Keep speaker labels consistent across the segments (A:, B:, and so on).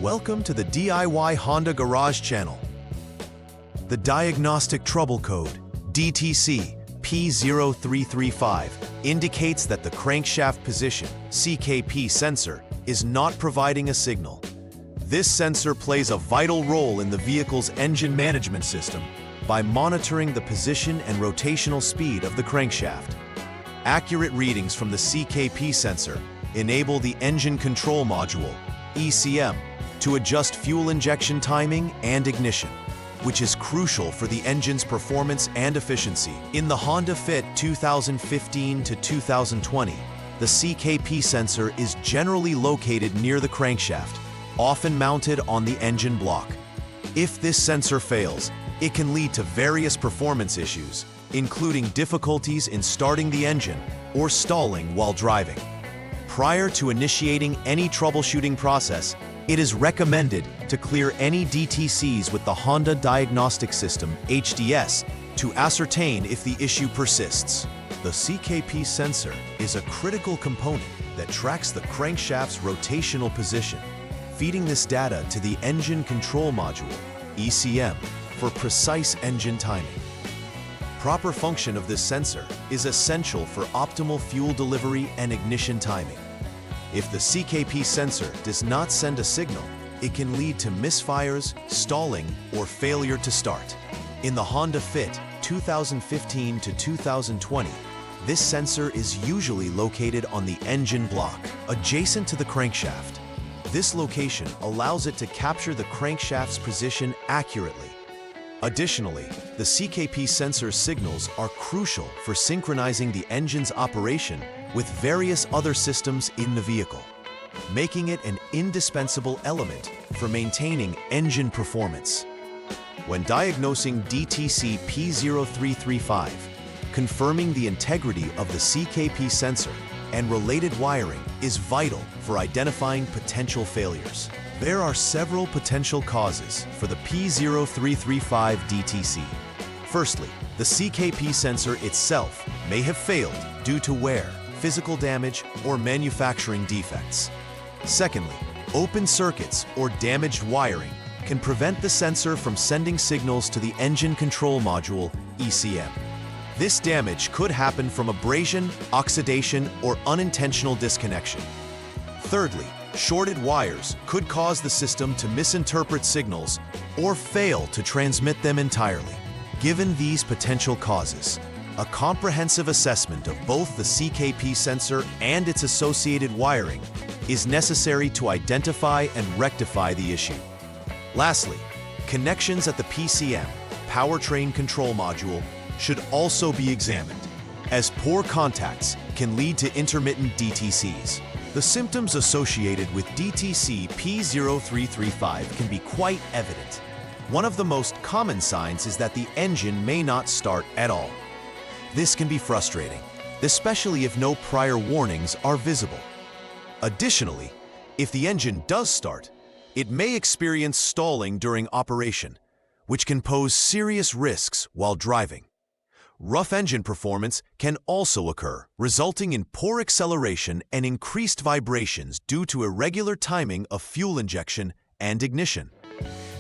A: Welcome to the DIY Honda Garage channel. The diagnostic trouble code, DTC P0335, indicates that the crankshaft position, CKP sensor, is not providing a signal. This sensor plays a vital role in the vehicle's engine management system by monitoring the position and rotational speed of the crankshaft. Accurate readings from the CKP sensor enable the engine control module, ECM, to adjust fuel injection timing and ignition, which is crucial for the engine's performance and efficiency. In the Honda Fit 2015 to 2020, the CKP sensor is generally located near the crankshaft, often mounted on the engine block. If this sensor fails, it can lead to various performance issues, including difficulties in starting the engine or stalling while driving. Prior to initiating any troubleshooting process, it is recommended to clear any DTCs with the Honda Diagnostic System, HDS, to ascertain if the issue persists. The CKP sensor is a critical component that tracks the crankshaft's rotational position, feeding this data to the engine control module, ECM, for precise engine timing. Proper function of this sensor is essential for optimal fuel delivery and ignition timing. If the CKP sensor does not send a signal, it can lead to misfires, stalling, or failure to start. In the Honda Fit 2015 to 2020, this sensor is usually located on the engine block, adjacent to the crankshaft. This location allows it to capture the crankshaft's position accurately. Additionally, the CKP sensor signals are crucial for synchronizing the engine's operation with various other systems in the vehicle, making it an indispensable element for maintaining engine performance. When diagnosing DTC P0335, confirming the integrity of the CKP sensor and related wiring is vital for identifying potential failures. There are several potential causes for the P0335 DTC. Firstly, the CKP sensor itself may have failed due to wear, physical damage, or manufacturing defects. Secondly, open circuits or damaged wiring can prevent the sensor from sending signals to the engine control module, ECM. This damage could happen from abrasion, oxidation, or unintentional disconnection. Thirdly, shorted wires could cause the system to misinterpret signals or fail to transmit them entirely. Given these potential causes, a comprehensive assessment of both the CKP sensor and its associated wiring is necessary to identify and rectify the issue. Lastly, connections at the PCM, powertrain control module, should also be examined, as poor contacts can lead to intermittent DTCs. The symptoms associated with DTC P0335 can be quite evident. One of the most common signs is that the engine may not start at all. This can be frustrating, especially if no prior warnings are visible. Additionally, if the engine does start, it may experience stalling during operation, which can pose serious risks while driving. Rough engine performance can also occur, resulting in poor acceleration and increased vibrations due to irregular timing of fuel injection and ignition.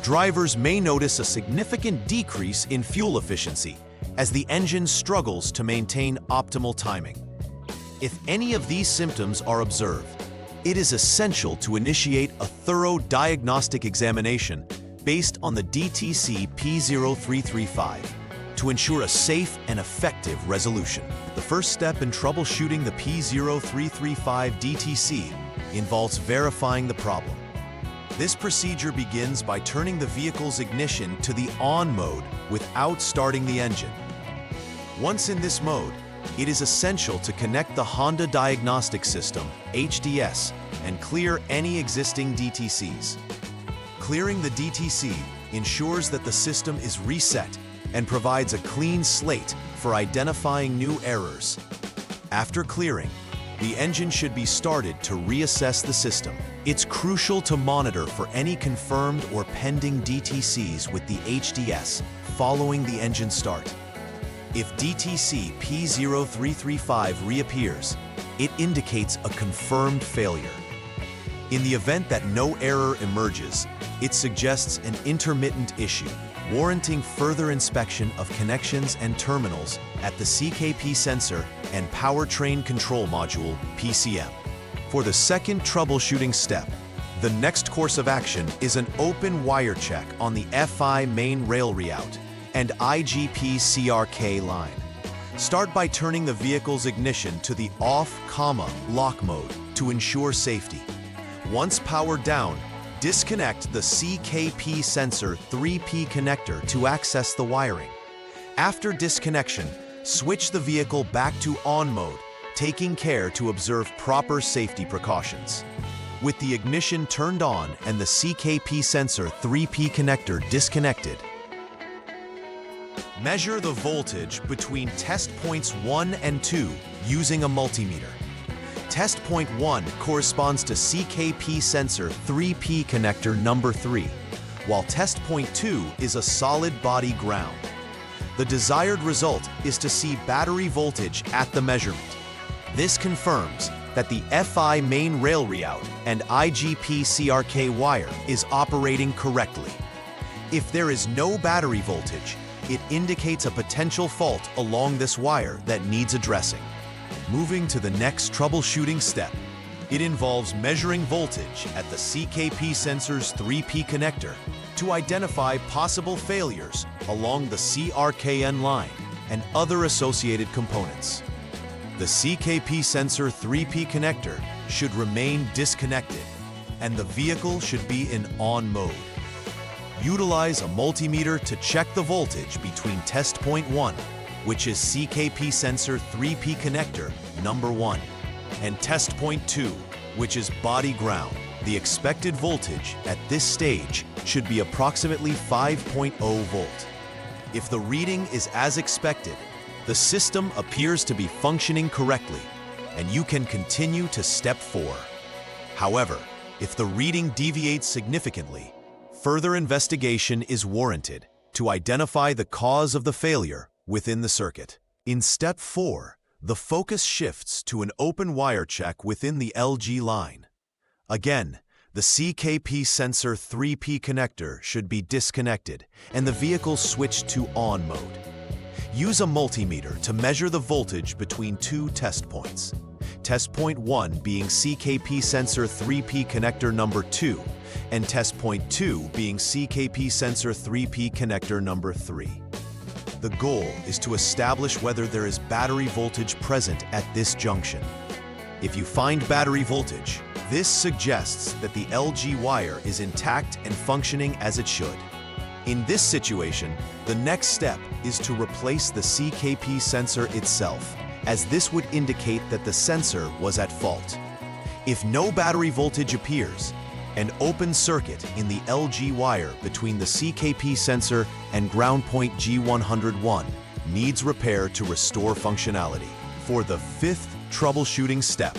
A: Drivers may notice a significant decrease in fuel efficiency as the engine struggles to maintain optimal timing. If any of these symptoms are observed, it is essential to initiate a thorough diagnostic examination based on the DTC P0335 to ensure a safe and effective resolution. The first step in troubleshooting the P0335 DTC involves verifying the problem. This procedure begins by turning the vehicle's ignition to the on mode without starting the engine. Once in this mode, it is essential to connect the Honda Diagnostic System, HDS, and clear any existing DTCs. Clearing the DTC ensures that the system is reset and provides a clean slate for identifying new errors. After clearing, the engine should be started to reassess the system. It's crucial to monitor for any confirmed or pending DTCs with the HDS following the engine start. If DTC P0335 reappears, it indicates a confirmed failure. In the event that no error emerges, it suggests an intermittent issue, warranting further inspection of connections and terminals at the CKP sensor and powertrain control module (PCM). For the second troubleshooting step, the next course of action is an open wire check on the FI main rail reroute and IGP CRK line. Start by turning the vehicle's ignition to the off-lock mode to ensure safety. Once powered down, disconnect the CKP sensor 3P connector to access the wiring. After disconnection, switch the vehicle back to on mode, taking care to observe proper safety precautions. With the ignition turned on and the CKP sensor 3P connector disconnected, measure the voltage between test points 1 and 2 using a multimeter. Test point 1 corresponds to CKP sensor 3P connector number 3, while test point 2 is a solid body ground. The desired result is to see battery voltage at the measurement. This confirms that the FI main rail reroute and IGP CRK wire is operating correctly. If there is no battery voltage, it indicates a potential fault along this wire that needs addressing. Moving to the next troubleshooting step, it involves measuring voltage at the CKP sensor's 3P connector to identify possible failures along the CRKN line and other associated components. The CKP sensor 3P connector should remain disconnected, and the vehicle should be in on mode. Utilize a multimeter to check the voltage between test point 1, which is CKP sensor 3P connector number 1, and test point 2, which is body ground. The expected voltage at this stage should be approximately 5.0 volt. If the reading is as expected, the system appears to be functioning correctly, and you can continue to step 4. However, if the reading deviates significantly, further investigation is warranted to identify the cause of the failure within the circuit. In step 4, the focus shifts to an open wire check within the LG line. Again, the CKP sensor 3P connector should be disconnected and the vehicle switched to on mode. Use a multimeter to measure the voltage between 2 test points. Test point 1 being CKP sensor 3P connector number 2, and test point 2 being CKP sensor 3P connector number 3. The goal is to establish whether there is battery voltage present at this junction. If you find battery voltage, this suggests that the LG wire is intact and functioning as it should. In this situation, the next step is to replace the CKP sensor itself, as this would indicate that the sensor was at fault. If no battery voltage appears, an open circuit in the LG wire between the CKP sensor and ground point G101 needs repair to restore functionality. For the 5th troubleshooting step,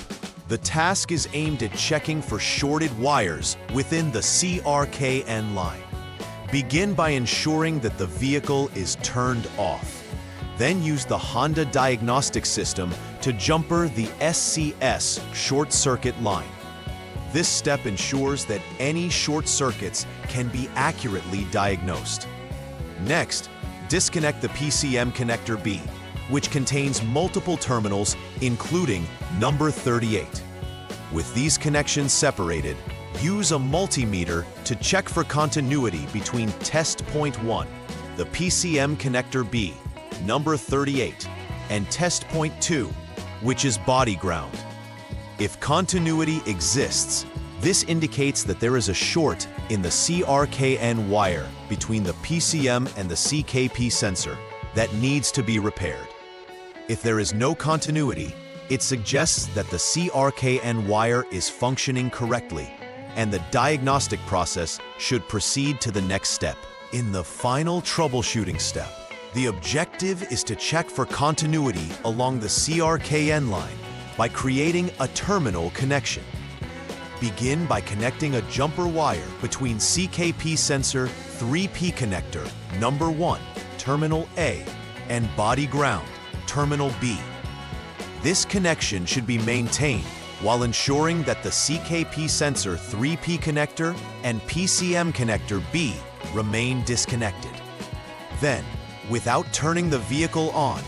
A: the task is aimed at checking for shorted wires within the CRKN line. Begin by ensuring that the vehicle is turned off. Then use the Honda Diagnostics system to jumper the SCS short circuit line. This step ensures that any short circuits can be accurately diagnosed. Next, disconnect the PCM connector B, which contains multiple terminals, including number 38. With these connections separated, use a multimeter to check for continuity between test point 1, the PCM connector B, number 38, and test point 2, which is body ground. If continuity exists, this indicates that there is a short in the CRKN wire between the PCM and the CKP sensor that needs to be repaired. If there is no continuity, it suggests that the CRKN wire is functioning correctly, and the diagnostic process should proceed to the next step. In the final troubleshooting step, the objective is to check for continuity along the CRKN line by creating a terminal connection. Begin by connecting a jumper wire between CKP sensor 3P connector number 1, terminal A, and body ground, terminal B. This connection should be maintained while ensuring that the CKP sensor 3P connector and PCM connector B remain disconnected. Then, without turning the vehicle on,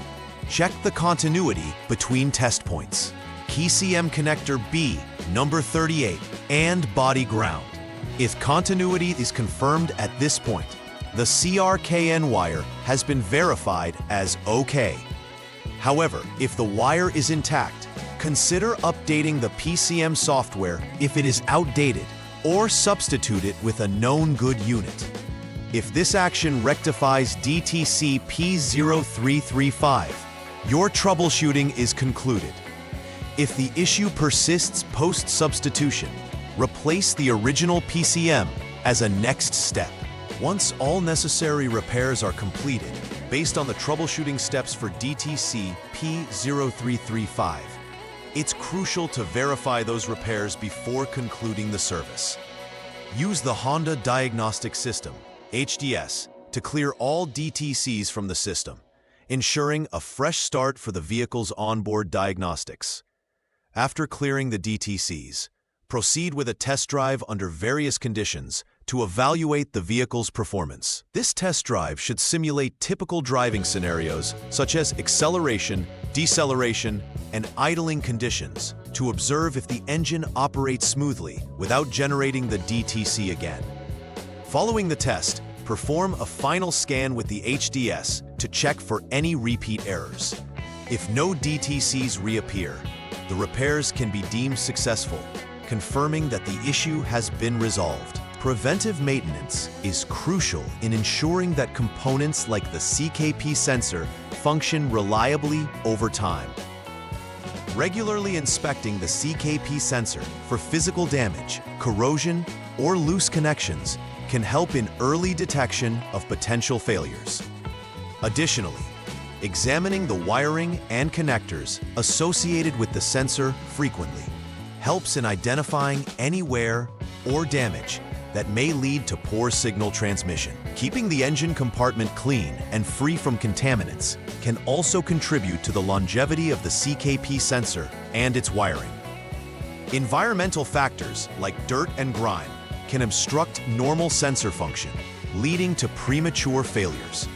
A: check the continuity between test points. PCM connector B, number 38, and body ground. If continuity is confirmed at this point, the CRKN wire has been verified as OK. However, if the wire is intact, consider updating the PCM software if it is outdated, or substitute it with a known good unit. If this action rectifies DTC P0335, your troubleshooting is concluded. If the issue persists post-substitution, replace the original PCM as a next step. Once all necessary repairs are completed, based on the troubleshooting steps for DTC P0335, it's crucial to verify those repairs before concluding the service. Use the Honda Diagnostic System, HDS, to clear all DTCs from the system, ensuring a fresh start for the vehicle's onboard diagnostics. After clearing the DTCs, proceed with a test drive under various conditions to evaluate the vehicle's performance. This test drive should simulate typical driving scenarios such as acceleration, deceleration, and idling conditions to observe if the engine operates smoothly without generating the DTC again. Following the test, perform a final scan with the HDS to check for any repeat errors. If no DTCs reappear, the repairs can be deemed successful, confirming that the issue has been resolved. Preventive maintenance is crucial in ensuring that components like the CKP sensor function reliably over time. Regularly inspecting the CKP sensor for physical damage, corrosion, or loose connections can help in early detection of potential failures. Additionally, examining the wiring and connectors associated with the sensor frequently helps in identifying any wear or damage that may lead to poor signal transmission. Keeping the engine compartment clean and free from contaminants can also contribute to the longevity of the CKP sensor and its wiring. Environmental factors like dirt and grime can obstruct normal sensor function, leading to premature failures.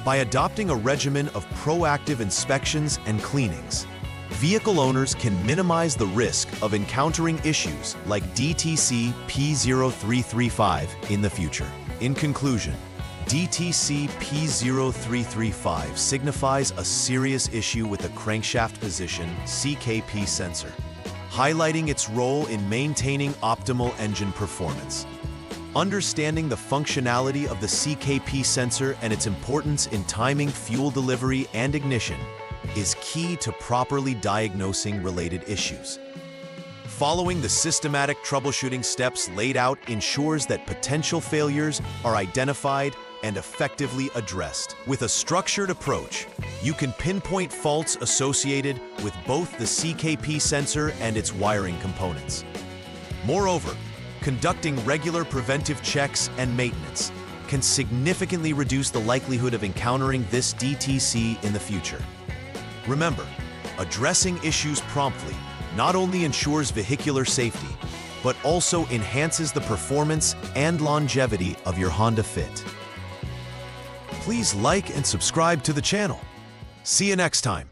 A: By adopting a regimen of proactive inspections and cleanings, vehicle owners can minimize the risk of encountering issues like DTC P0335 in the future. In conclusion, DTC P0335 signifies a serious issue with the crankshaft position CKP sensor, highlighting its role in maintaining optimal engine performance. Understanding the functionality of the CKP sensor and its importance in timing fuel delivery and ignition is key to properly diagnosing related issues. Following the systematic troubleshooting steps laid out ensures that potential failures are identified and effectively addressed. With a structured approach, you can pinpoint faults associated with both the CKP sensor and its wiring components. Moreover, conducting regular preventive checks and maintenance can significantly reduce the likelihood of encountering this DTC in the future. Remember, addressing issues promptly not only ensures vehicular safety, but also enhances the performance and longevity of your Honda Fit. Please like and subscribe to the channel. See you next time.